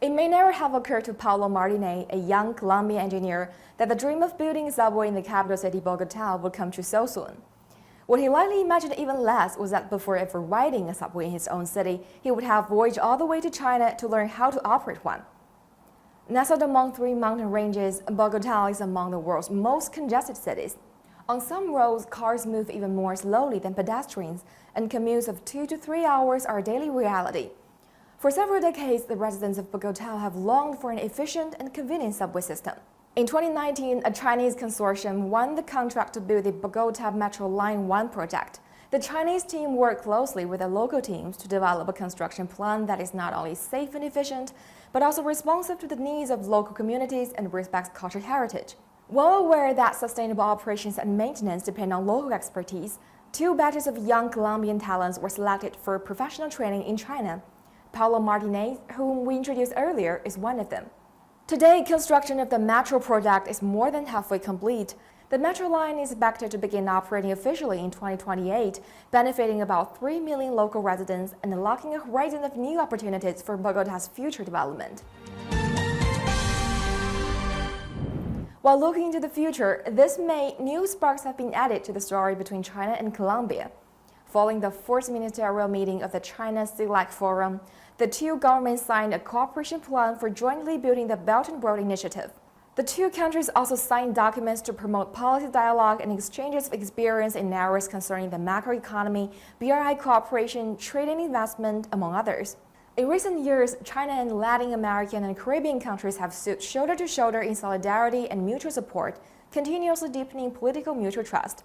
It may never have occurred to Paolo Martínez, a young Colombian engineer, that the dream of building a subway in the capital city Bogotá would come true so soon. What he likely imagined even less was that before ever riding a subway in his own city, he would have voyaged all the way to China to learn how to operate one. Nestled among three mountain ranges, Bogotá is among the world's most congested cities. On some roads, cars move even more slowly than pedestrians, and commutes of 2 to 3 hours are a daily reality. For several decades, the residents of Bogotá have longed for an efficient and convenient subway system. In 2019, a Chinese consortium won the contract to build the Bogotá Metro Line 1 project. The Chinese team worked closely with the local teams to develop a construction plan that is not only safe and efficient, but also responsive to the needs of local communities and respects cultural heritage. Well aware that sustainable operations and maintenance depend on local expertise, 2 batches of young Colombian talents were selected for professional training in China. Paolo Martínez, whom we introduced earlier, is one of them. Today, construction of the Metro project is more than halfway complete. The Metro line is expected to begin operating officially in 2028, benefiting about 3 million local residents and unlocking a horizon of new opportunities for Bogotá's future development. While looking into the future, this May, new sparks have been added to the story between China and Colombia. Following the first ministerial meeting of the China-LAC Forum, the 2 governments signed a cooperation plan for jointly building the Belt and Road Initiative. The 2 countries also signed documents to promote policy dialogue and exchanges of experience in areas concerning the macroeconomy, BRI cooperation, trade and investment, among others. In recent years, China and Latin American and Caribbean countries have stood shoulder to shoulder in solidarity and mutual support, continuously deepening political mutual trust.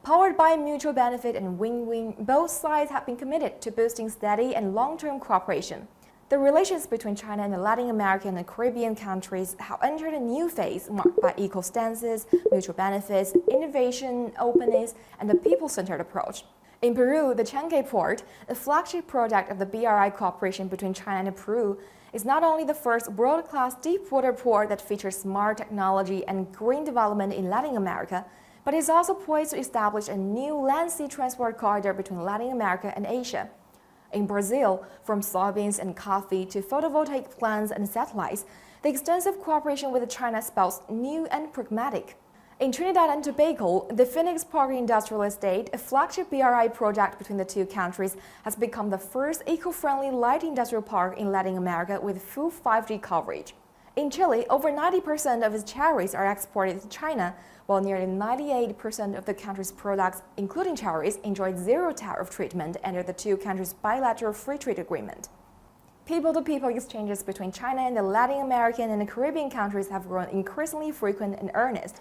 Powered by mutual benefit and win-win, both sides have been committed to boosting steady and long-term cooperation. The relations between China and the Latin American and Caribbean countries have entered a new phase marked by equal stances, mutual benefits, innovation, openness, and a people-centered approach. In Peru, the Chanquay port, a flagship project of the BRI cooperation between China and Peru, is not only the first world-class deep-water port that features smart technology and green development in Latin America, but is also poised to establish a new land-sea transport corridor between Latin America and Asia. In Brazil, from soybeans and coffee to photovoltaic plants and satellites, the extensive cooperation with China spells new and pragmatic. In Trinidad and Tobago, the Phoenix Park Industrial Estate, a flagship BRI project between the 2 countries, has become the first eco-friendly light industrial park in Latin America with full 5G coverage. In Chile, over 90% of its cherries are exported to China, while nearly 98% of the country's products, including cherries, enjoyed zero tariff treatment under the 2 countries' bilateral free trade agreement. People-to-people exchanges between China and the Latin American and the Caribbean countries have grown increasingly frequent and earnest.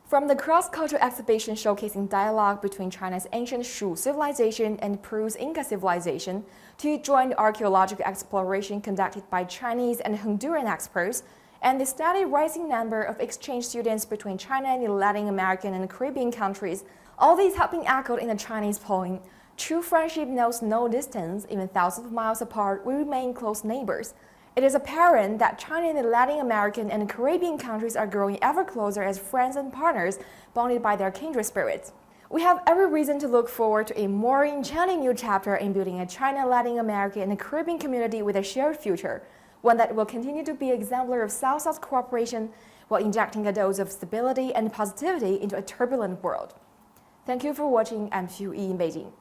From the cross-cultural exhibition showcasing dialogue between China's ancient Shu civilization and Peru's Inca civilization, to joint archaeological exploration conducted by Chinese and Honduran experts, and the steady rising number of exchange students between China and the Latin American and Caribbean countries, all these have been echoed in the Chinese poem, "True friendship knows no distance, even thousands of miles apart, we remain close neighbors." It is apparent that China and the Latin American and Caribbean countries are growing ever closer as friends and partners, bonded by their kindred spirits. We have every reason to look forward to a more enchanting new chapter in building a China, Latin American, and Caribbean community with a shared future, one that will continue to be an exemplar of South-South cooperation while injecting a dose of stability and positivity into a turbulent world. Thank you for watching. I'm Xiu Yi in Beijing.